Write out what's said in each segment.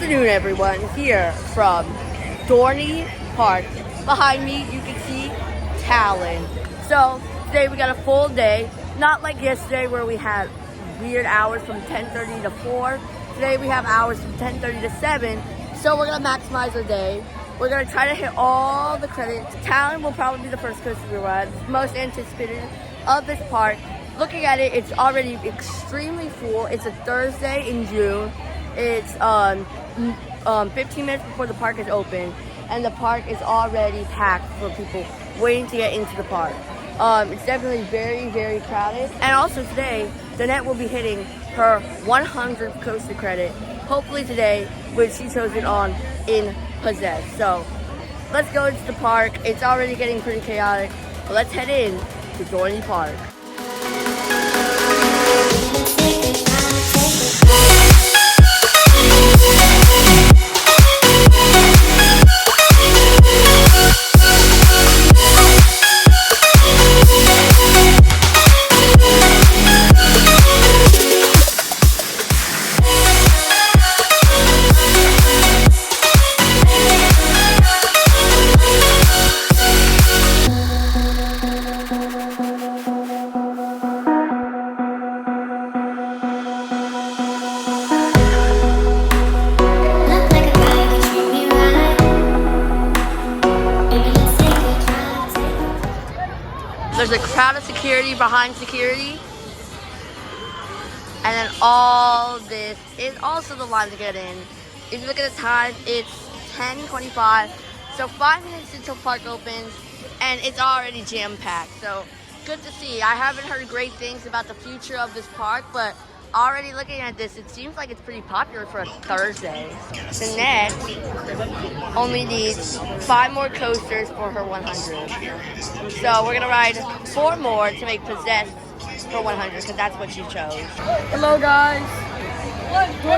afternoon, everyone, here from Dorney Park. Behind me, you can see Talon. So today we got a full day, not like yesterday where we had weird hours from 10:30 to 4. Today we have hours from 10:30 to 7. So we're gonna maximize our day. We're gonna try to hit all the credits. Talon will probably be the first coaster we ride, most anticipated of this park. Looking at it, it's already extremely full. It's a Thursday in June. It's 15 minutes before the park is open, and the park is already packed for people waiting to get into the park. It's definitely very, very crowded. And also today, Danette will be hitting her 100th coaster credit, hopefully today, which she chose it on in Possess. So let's go into the park. It's already getting pretty chaotic, but let's head in to Dorney Park. There's a crowd of security behind security. And then all this is also the line to get in. If you look at the time, it's 10:25. So 5 minutes until park opens, and it's already jam-packed. So good to see. I haven't heard great things about the future of this park, but already looking at this, it seems like it's pretty popular for a Thursday. Danette only needs 5 more coasters for her 100. So we're gonna ride 4 more to make Possess for 100, because that's what she chose. Hello, guys.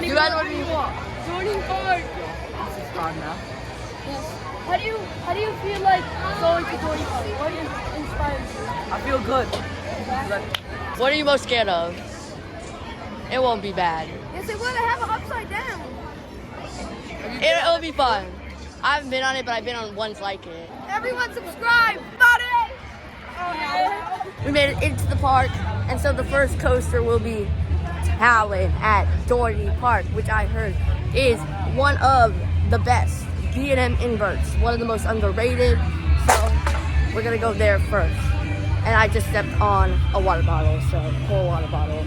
You guys want to walk? Dorney Park. This is fun now. Yes. How do you feel like going to Dorney Park? What inspires you? I feel good. What are you most scared of? It won't be bad. Yes, it would. I have it upside down. It'll be fun. I haven't been on it, but I've been on ones like it. Everyone subscribe. Got it. We made it into the park, and so the first coaster will be Talon at Dorney Park, which I heard is one of the best B&M inverts, one of the most underrated. So we're gonna go there first. And I just stepped on a water bottle, so full water bottle.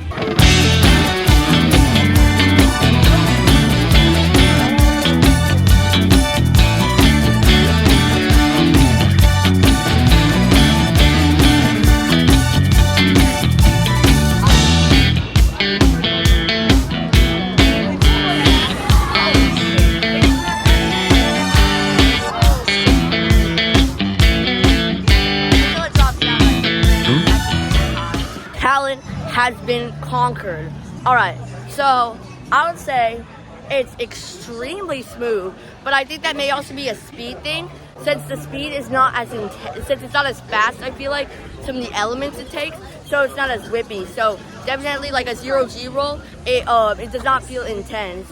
Talon has been conquered. All right, so I would say it's extremely smooth, but I think that may also be a speed thing, since the speed is not as intense, since it's not as fast. I feel like some of the elements it takes, so it's not as whippy. So definitely like a 0G roll, it does not feel intense.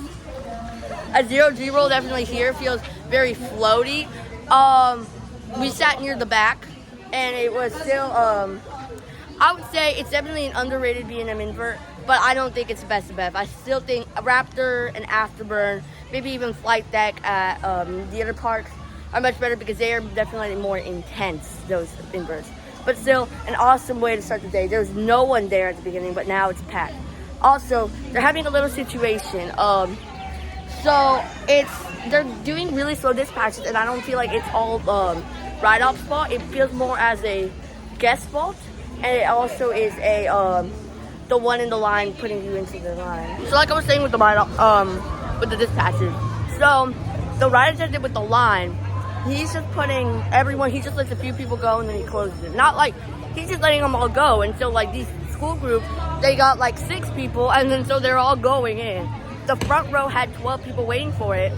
A 0G roll definitely here feels very floaty. We sat near the back, and it was still I would say it's definitely an underrated B&M invert, but I don't think it's the best of Bev. I still think a Raptor and Afterburn, maybe even Flight Deck at the other parks are much better because they are definitely more intense, those inverts. But still, an awesome way to start the day. There was no one there at the beginning, but now it's packed. Also, they're having a little situation. So they're doing really slow dispatches, and I don't feel like it's all ride-off spot. It feels more as a guest spot. And it also is the one in the line putting you into the line. So like I was saying with the dispatches. So the ride attendant with the line, he's just putting everyone, he just lets a few people go and then he closes it. Not like, he's just letting them all go. And so like these school groups, they got like 6 people, and then so they're all going in. The front row had 12 people waiting for it.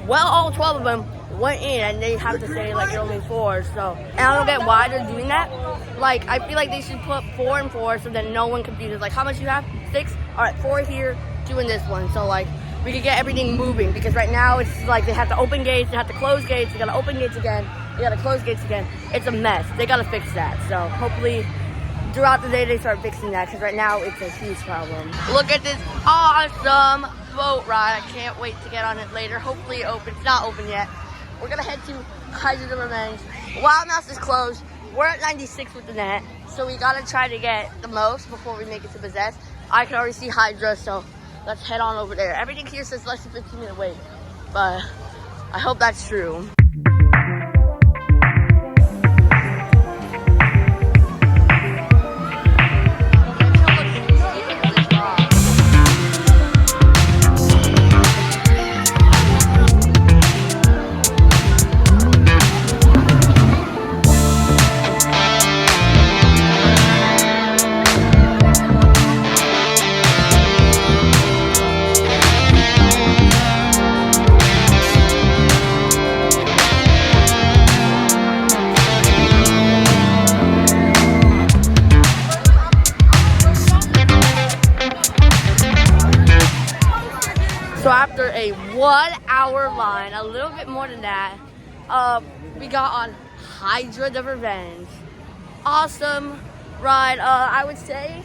Well, all 12 of them went in, and they have to say like you're only 4. So, and I don't get why they're doing that. Like, I feel like they should put 4 and 4 so that no one confuses. Like, how much you have? 6. All right, 4 here, 2 in this one. So like, we could get everything moving, because right now it's like they have to open gates, they have to close gates, they gotta open gates again, they gotta close gates again. It's a mess. They gotta fix that. So hopefully throughout the day they start fixing that, because right now it's a huge problem. Look at this awesome boat ride. I can't wait to get on it later. Hopefully it opens. It's not open yet. We're gonna head to Hydra the Revenge. Wild Mouse is closed. We're at 96 with the net, so we gotta try to get the most before we make it to Possess. I can already see Hydra, so let's head on over there. Everything here says less than 15-minute wait, but I hope that's true. So after a 1 hour line, a little bit more than that, we got on Hydra the Revenge. Awesome ride. I would say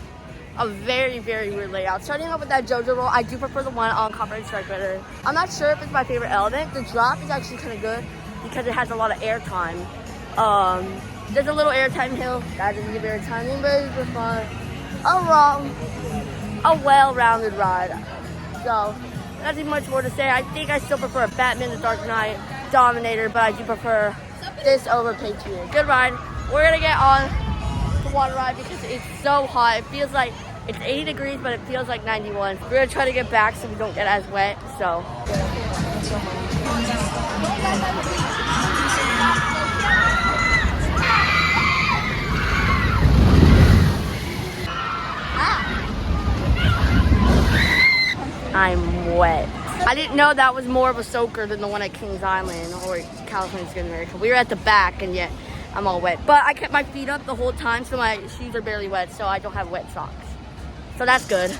a very, very weird layout. Starting off with that JoJo roll, I do prefer the one on Copper and Strike better. I'm not sure if it's my favorite element. The drop is actually kind of good because it has a lot of airtime. There's a little airtime hill. That doesn't give airtime, but it's just fun. Overall, a well-rounded ride. So, nothing much more to say. I think I still prefer Batman the Dark Knight Dominator, but I do prefer this over Patriot. Good ride. We're gonna get on the water ride because it's so hot. It feels like it's 80 degrees, but it feels like 91. We're gonna try to get back so we don't get as wet. So. I'm wet. I didn't know that was more of a soaker than the one at Kings Island or California's Good America. We were at the back and yet I'm all wet. But I kept my feet up the whole time, so my shoes are barely wet, so I don't have wet socks. So that's good.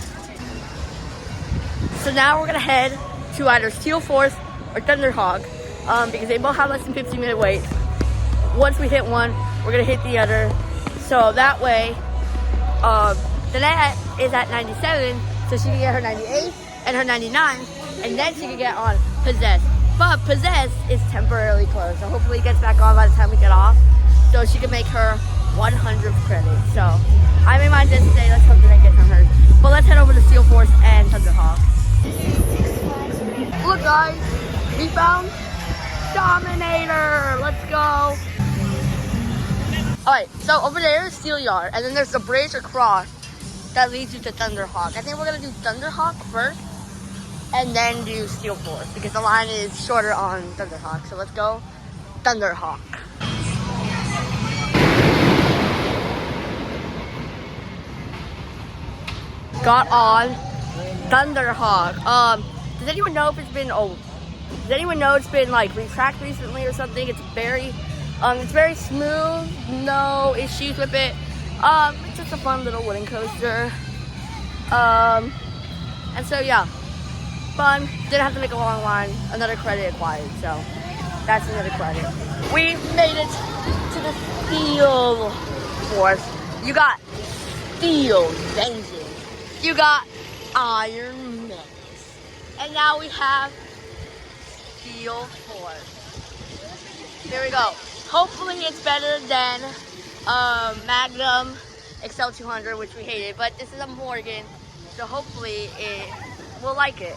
So now we're gonna head to either Steel Force or Thunderhawk, because they both have less than 15-minute wait. Once we hit one, we're gonna hit the other. So that way, the net is at 97, so she can get her 98 and her 99, and then she can get on Possess. But Possess is temporarily closed, so hopefully it gets back on by the time we get off, so she can make her 100 credits. So I made mine just today. Let's hope that I get on hers. But let's head over to Steel Force and Thunderhawk. Look, guys, we found Dominator. Let's go. All right, so over there is Steel Yard, and then there's the bridge across that leads you to Thunderhawk. I think we're gonna do Thunderhawk first, and then do Steel Force because the line is shorter on Thunderhawk. So let's go Thunderhawk. Got on Thunderhawk. Does anyone know if it's been does anyone know it's been like retracked recently or something? It's very smooth, no issues with it. It's just a fun little wooden coaster. And so yeah, fun. Didn't have to make a long line. Another credit acquired, so that's another credit. We made it to the Steel Force. You got Steel Vengeance. You got Iron Menace. And now we have Steel Force. Here we go. Hopefully it's better than Magnum XL 200, which we hated, but this is a Morgan, so hopefully it will like it.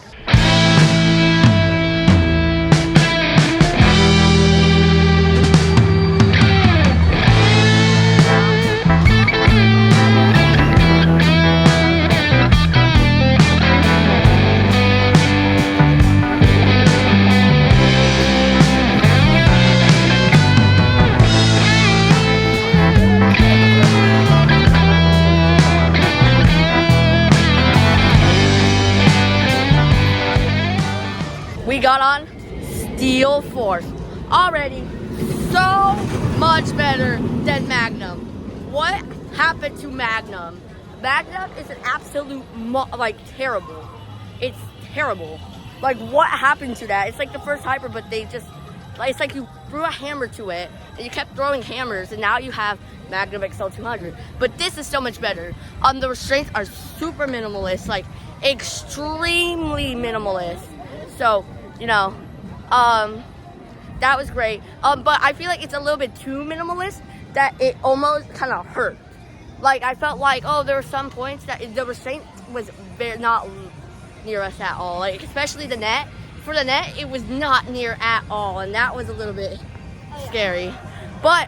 We got on Steel Force. Already so much better than Magnum. What happened to Magnum? Magnum is an absolute, terrible. It's terrible. Like, what happened to that? It's like the first hyper, but they just, like, it's like you threw a hammer to it, and you kept throwing hammers, and now you have Magnum XL 200. But this is so much better. The restraints are super minimalist, like, extremely minimalist. So, you know, that was great. But I feel like it's a little bit too minimalist that it almost kind of hurt. Like, I felt like, oh, there were some points that the restraint was not near us at all. Like, especially the net. For the net, it was not near at all, and that was a little bit scary. But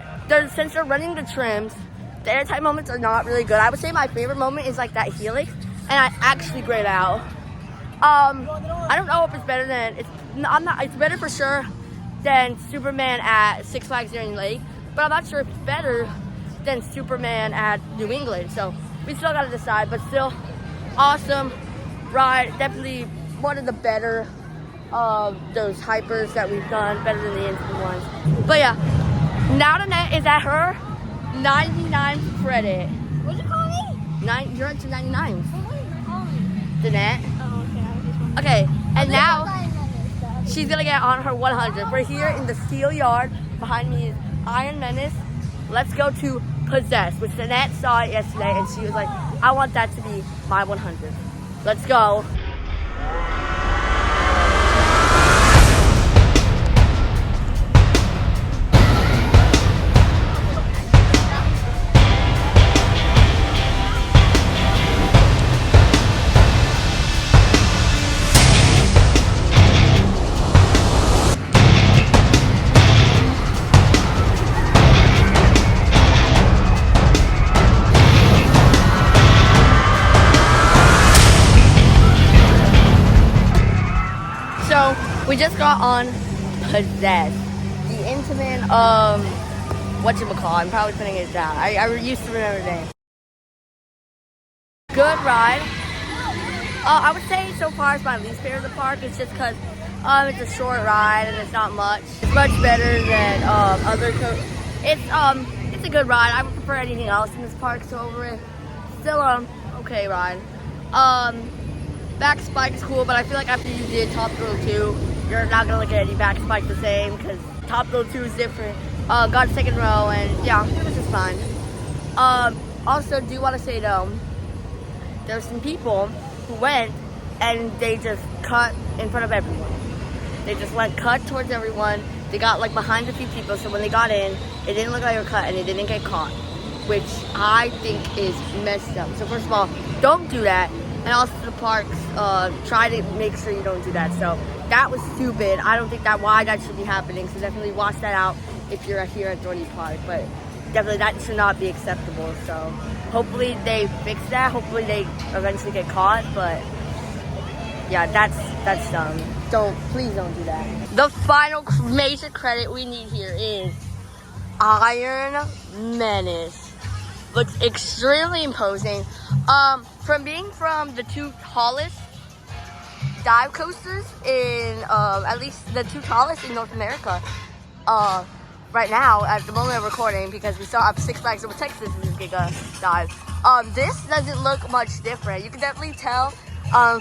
since they're running the trims, the airtime moments are not really good. I would say my favorite moment is like that helix, and I actually grayed out. I don't know if it's better than it's better for sure than Superman at Six Flags Dorney Lake, but I'm not sure if it's better than Superman at New England. So we still gotta decide, but still awesome ride. Definitely one of the better those hypers that we've done, better than the instant ones. But yeah, now the net is at her 99 credit. What'd you call me? You're up to 99. What did you call me? The net. Oh, okay. I was just wondering. Okay, and now now. she's gonna get on her 100. We're here in the steel yard. Behind me is Iron Menace. Let's go to Possess, which Annette saw it yesterday, and she was like, I want that to be my 100. Let's go. We just got on Possess, the Intamin, whatchamacallit, I'm probably putting it down. I used to remember the name. Good ride. I would say so far it's my least favorite of the park. It's just because it's a short ride and it's not much. It's much better than other it's a good ride. I would prefer anything else in this park, so over still okay ride. Back spike is cool, but I feel like after you did Top Thrill 2, you're not gonna look at any back spike the same because Top Thrill 2 is different. Got second row, and yeah, it was just fun. Also, do want to say though, there's some people who went and they just cut in front of everyone. They just went cut towards everyone. They got like behind a few people, so when they got in, it didn't look like they were cut and they didn't get caught, which I think is messed up. So first of all, don't do that. And also the parks, try to make sure you don't do that. So that was stupid. I don't think why that should be happening. So definitely watch that out if you're here at Dorney Park. But definitely that should not be acceptable. So hopefully they fix that. Hopefully they eventually get caught. But yeah, that's dumb. Please don't do that. The final major credit we need here is Iron Menace. Looks extremely imposing. From being from the two tallest dive coasters in, at least the two tallest in North America, right now, at the moment of recording, because we still have Six Flags Over Texas is Giga Dive. This doesn't look much different. You can definitely tell,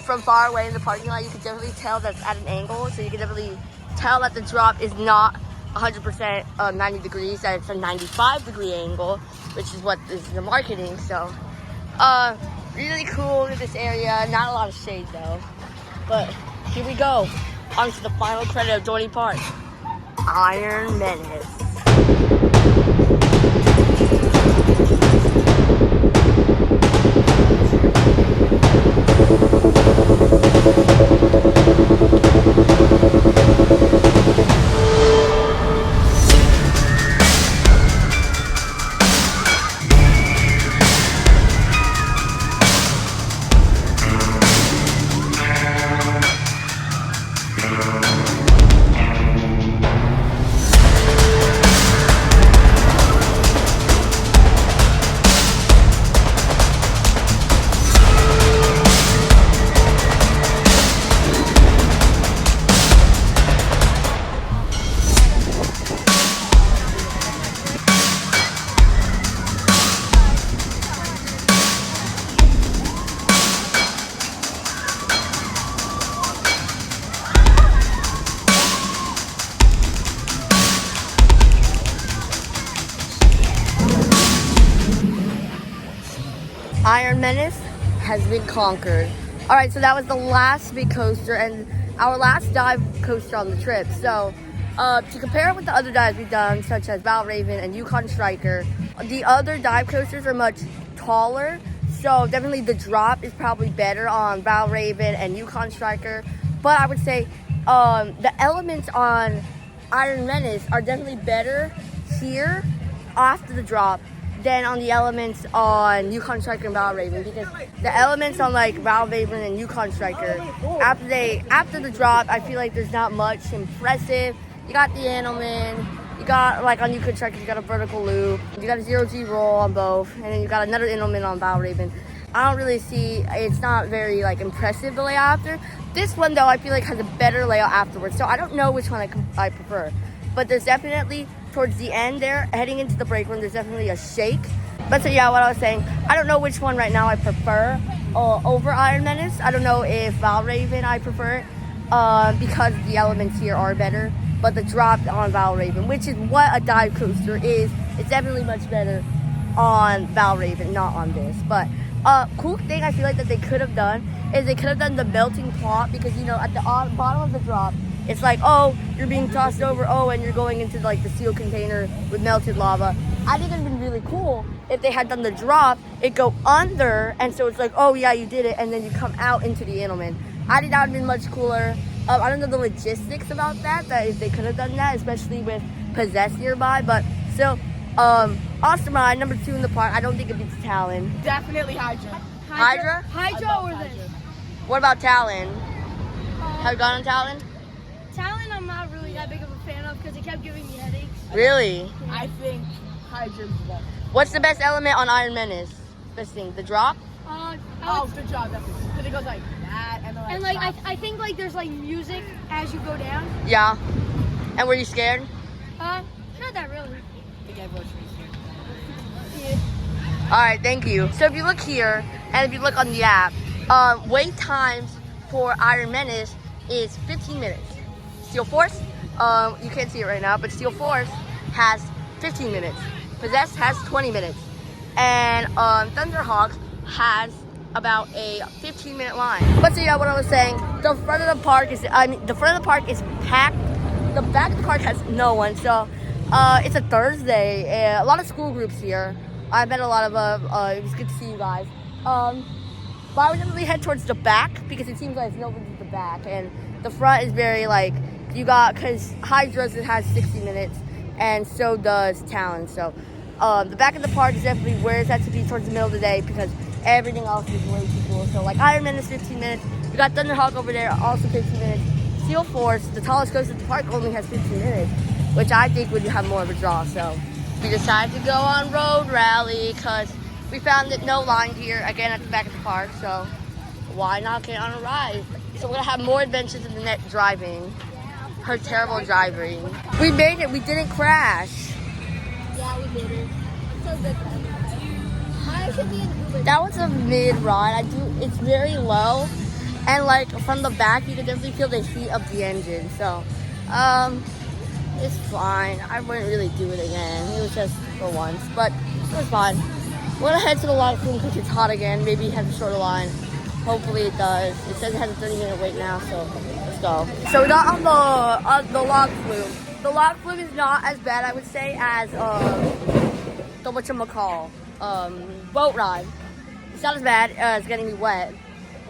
from far away in the parking lot, you can definitely tell that's at an angle, so you can definitely tell that the drop is not 100% 90 degrees, that it's a 95-degree angle, which is what is the marketing. So really cool in this area. Not a lot of shade though, but here we go on to the final credit of Dorney Park, Iron Menace. Iron Menace has been conquered. All right, so that was the last big coaster and our last dive coaster on the trip. So to compare it with the other dives we've done, such as Valraven and Yukon Striker, the other dive coasters are much taller. So definitely the drop is probably better on Valraven and Yukon Striker. But I would say the elements on Iron Menace are definitely better here after the drop than on the elements on Yukon Striker and Valraven, because the elements on like Valraven and Yukon Striker after the drop, I feel like there's not much impressive. You got the Animal, you got like on Yukon Striker, you got a vertical loop, you got a 0G roll on both, and then you got another Animal on Valraven. I don't really see, it's not very like impressive the layout after. This one though, I feel like has a better layout afterwards, so I don't know which one I prefer. But there's definitely, towards the end there, heading into the break room, there's definitely a shake. But so yeah, what I was saying, I don't know which one right now I prefer over Iron Menace. I don't know if Valraven I prefer it because the elements here are better. But the drop on Valraven, which is what a dive coaster is, it's definitely much better on Valraven, not on this. But cool thing I feel like that they could have done is they could have done the melting plot, because you know at the bottom of the drop, it's like, oh, you're being tossed over, oh, and you're going into like the steel container with melted lava. I think it would have been really cool if they had done the drop, it go under, and so it's like, oh yeah, you did it, and then you come out into the Animal. I think that would have been much cooler. I don't know the logistics about that if they could have done that, especially with Possess nearby, but still, awesome ride, number 2 in the park. I don't think it beats Talon. Definitely Hydra. Hydra? Hydra or this? What about Talon? Have you gone on Talon? Talon I'm not really that big of a fan of because it kept giving me headaches. Really? I think Hydra's the best. What's the best element on Iron Menace? Best thing, the drop? Good job, definitely. Because it goes like that and then I think like there's like music as you go down. Yeah. And were you scared? Not that really. I think everyone should be scared. Yeah. All right, thank you. So if you look here, and if you look on the app, wait times for Iron Menace is 15 minutes. Steel Force, you can't see it right now, but Steel Force has 15 minutes. Possess has 20 minutes. And Thunderhawk has about a 15-minute line. But so yeah, what I was saying, the front of the park is packed. The back of the park has no one. So it's a Thursday. A lot of school groups here. I met a lot of it was good to see you guys. But I would definitely head towards the back because it seems like nobody's at the back, and the front is very like because Hydra's it has 60 minutes, and so does Talon. So the back of the park is definitely where it's at to be towards the middle of the day because everything else is way too cool. So like Iron Man is 15 minutes. We got Thunderhawk over there, also 15 minutes. Steel Force, the tallest coaster at the park, only has 15 minutes, which I think would have more of a draw. So we decided to go on Road Rally because we found that no line here again at the back of the park. So why not get on a ride? So we're gonna have more adventures in the next driving. Her terrible driving. We made it. We didn't crash. Yeah, we did it. So good. I should be in Uber. That was a mid ride. It's very low, and like from the back, you can definitely feel the heat of the engine. So, it's fine. I wouldn't really do it again. It was just for once, but it was fine. We're gonna head to the lock room because it's hot again. Maybe have a shorter line. Hopefully it does. It says it has a 30-minute wait now, so let's go. So we got on the log flume. The log flume is not as bad, I would say, as the whatchamacall, boat ride. It's not as bad as getting me wet.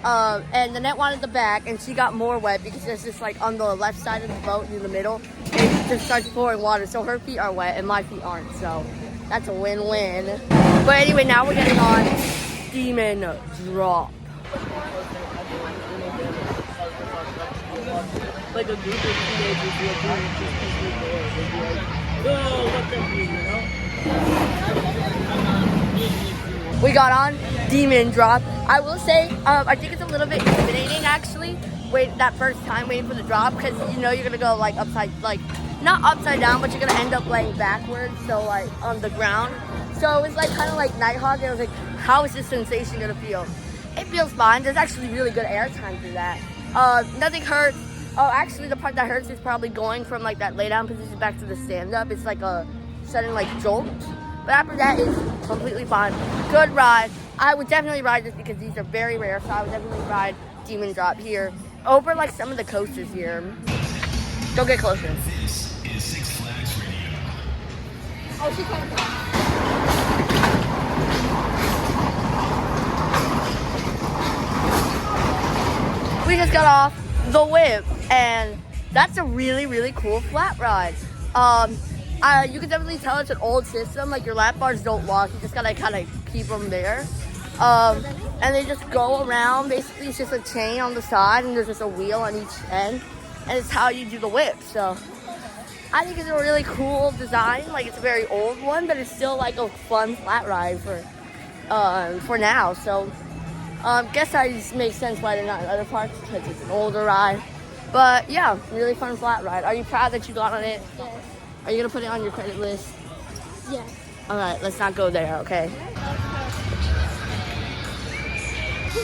And Nanette wanted the back, and she got more wet because it's just like on the left side of the boat in the middle. It just starts pouring water, so her feet are wet and my feet aren't. So that's a win-win. But anyway, now we're getting on Demon Drop. Like a group of teenagers who are doing just peaceful doors. They'd be like, oh, what the you know? We got on Demon Drop. I will say, I think it's a little bit intimidating actually. That first time waiting for the drop, because you know you're gonna go like not upside down, but you're gonna end up laying backwards, so like on the ground. So it's like kind of like Nighthawk. And I was like, how is this sensation gonna feel? It feels fine. There's actually really good air time through that. Nothing hurts. Oh, actually, the part that hurts is probably going from like that lay down position back to the stand up. It's like a sudden like jolt. But after that, it's completely fine. Good ride. I would definitely ride this because these are very rare, so I would definitely ride Demon Drop here over like some of the coasters here. Don't get closer. This is Six Flags Radio. Oh, she's coming down. We just got off the whip, and that's a really, really cool flat ride. You can definitely tell it's an old system. Like, your lap bars don't lock. You just gotta kind of keep them there. And they just go around. Basically, it's just a chain on the side, and there's just a wheel on each end, and it's how you do the whip. So I think it's a really cool design. Like, it's a very old one, but it's still like a fun flat ride for now. So guess that just makes sense why they're not in other parks, because it's an older ride. But yeah, really fun flat ride. Are you proud that you got on it? Yes. Are you gonna put it on your credit list? Yes. All right, let's not go there, okay?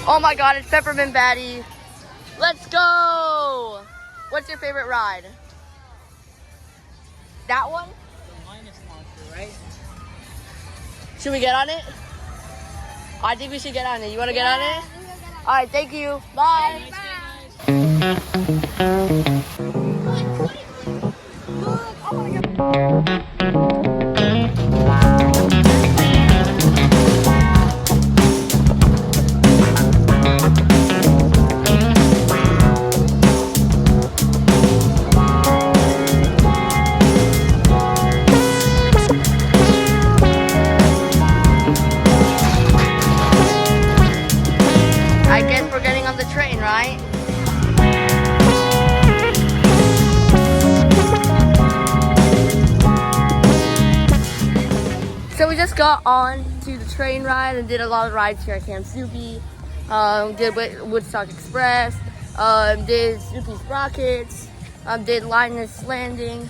Oh my God, it's Peppermint Batty. Let's go. What's your favorite ride? That one? The minus monster, right? Should we get on it? I think we should get on it. You wanna get on it? All right, thank you. Bye. I guess we're getting on the train, right? So we just got on to the train ride and did a lot of rides here at Camp Snoopy. Did Woodstock Express, did Snoopy's Rockets, did Linus Landing.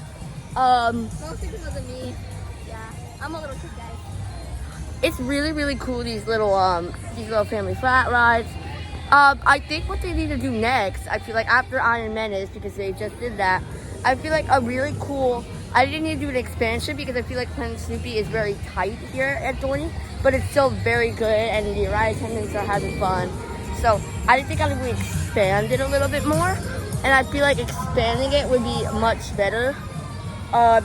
Mostly because of me. Yeah. I'm a little kid, guys. It's really, really cool, these little family flat rides. I think what they need to do next, I feel like after Iron Menace, because they just did that, I feel like a really cool, I didn't need to do an expansion because I feel like Planet Snoopy is very tight here at Dorney, but it's still very good and the ride attendants are having fun. So I think I would expand it a little bit more, and I feel like expanding it would be much better.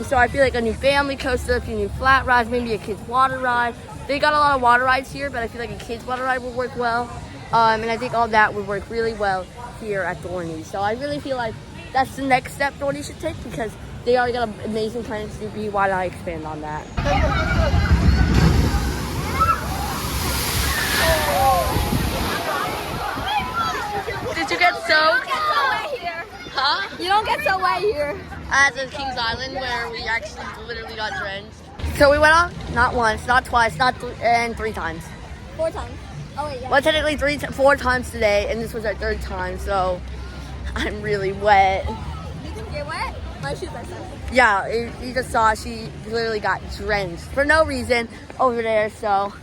So I feel like a new family coaster, a few new flat rides, maybe a kids water ride. They got a lot of water rides here, but I feel like a kids water ride would work well. And I think all that would work really well here at Dorney. So I really feel like that's the next step Dorney should take, because they already got an amazing Planet Snoopy. Why not expand on that? Did you get soaked? Huh? You don't get so wet here. As in Kings Island, where we actually literally got drenched. So we went on not once, not twice, and 3 times. 4 times. Oh wait, yeah. Well, technically 4 times today, and this was our 3rd time, so I'm really wet. You didn't get wet? My shoes are soaked. Yeah, you just saw she literally got drenched for no reason over there, so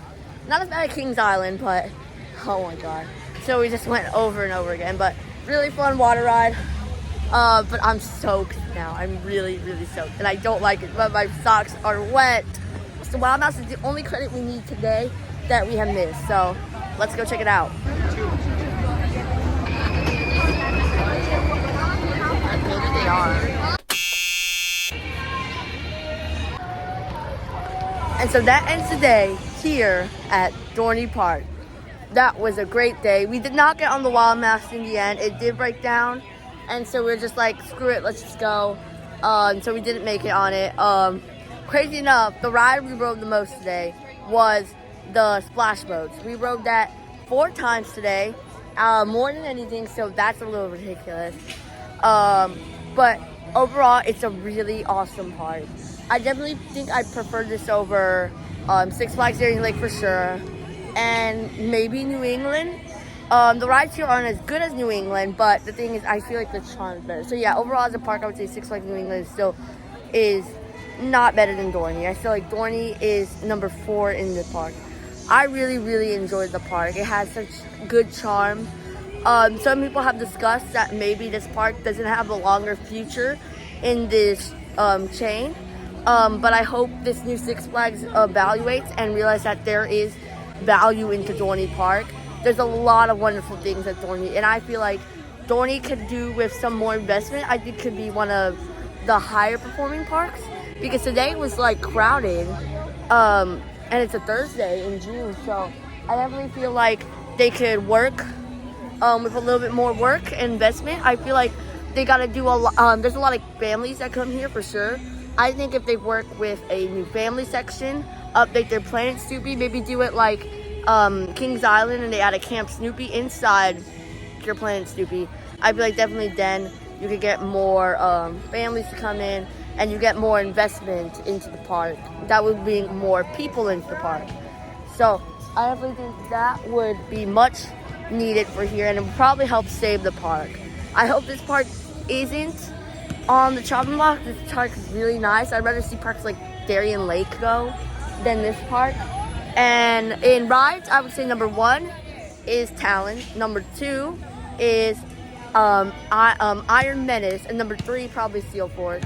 not as bad as Kings Island, but oh my God. So we just went over and over again, but really fun water ride. But I'm soaked now. I'm really, really soaked, and I don't like it, but my socks are wet. So Wild Mouse is the only credit we need today that we have missed, so let's go check it out. Maybe they are. And so that ends the day here at Dorney Park. That was a great day. We did not get on the Wild Mouse in the end. It did break down, and so we were just like, screw it, let's just go. So we didn't make it on it. Crazy enough, the ride we rode the most today was the splash boats. We rode that 4 times today, more than anything, so that's a little ridiculous. But overall, it's a really awesome park. I definitely think I prefer this over Six Flags Daring Lake for sure, and maybe New England. The rides here aren't as good as New England, but the thing is, I feel like the charm is better. So yeah, overall as a park, I would say Six Flags New England still is not better than Dorney. I feel like Dorney is number 4 in the park. I really, really enjoyed the park. It has such good charm. Some people have discussed that maybe this park doesn't have a longer future in this chain. But I hope this new Six Flags evaluates and realize that there is value into Dorney Park. There's a lot of wonderful things at Dorney, and I feel like Dorney could do with some more investment. I think could be one of the higher performing parks, because today was like crowded, and it's a Thursday in June, so I definitely feel like they could work with a little bit more work and investment. I feel like they got to do a lot. There's a lot of families that come here for sure. I think if they work with a new family section, update their Planet Snoopy, maybe do it like Kings Island and they add a Camp Snoopy inside your Planet Snoopy, I feel like definitely then you could get more families to come in and you get more investment into the park. That would bring more people into the park. So I definitely think that would be much needed for here, and it would probably help save the park. I hope this park isn't on the chopping block. This park is really nice. I'd rather see parks like Darien Lake go than this park. And in rides, I would say number 1 is Talon, number 2 is Iron Menace, and number 3 probably Steel Force.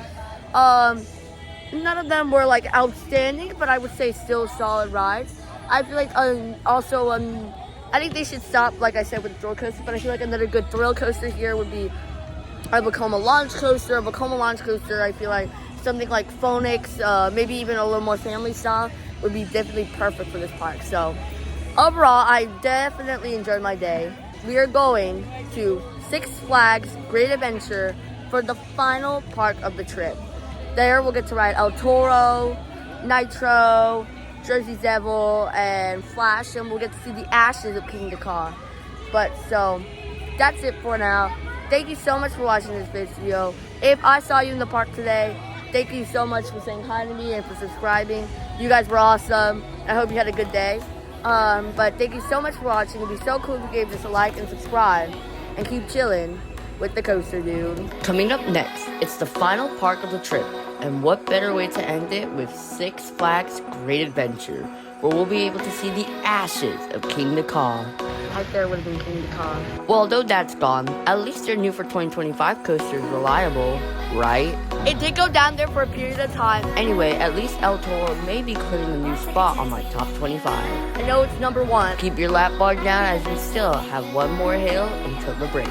None of them were like outstanding, but I would say still solid rides. I feel like I think they should stop, like I said, with the thrill coaster, but I feel like another good thrill coaster here would be a Vekoma launch coaster. A Vekoma launch coaster, I feel like something like Phoenix, maybe even a little more family style, would be definitely perfect for this park. So overall, I definitely enjoyed my day. We are going to Six Flags Great Adventure for the final part of the trip. There we'll get to ride El Toro, Nitro, Jersey Devil, and Flash, and we'll get to see the ashes of King Dakar. But so that's it for now. Thank you so much for watching this video. If I saw you in the park today, thank you so much for saying hi to me and for subscribing. You guys were awesome. I hope you had a good day. But thank you so much for watching. It'd be so cool if you gave this a like and subscribe and keep chilling with the Coaster Dude. Coming up next, it's the final park of the trip. And what better way to end it with Six Flags Great Adventure, where we'll be able to see the ashes of King Dakar. Right there would have been King Dakar. Well, although that's gone, at least their new for 2025 coaster is reliable, right? It did go down there for a period of time. Anyway, at least El Toro may be claiming a new spot on my top 25. I know it's number 1. Keep your lap bar down as we still have one more hill until the break.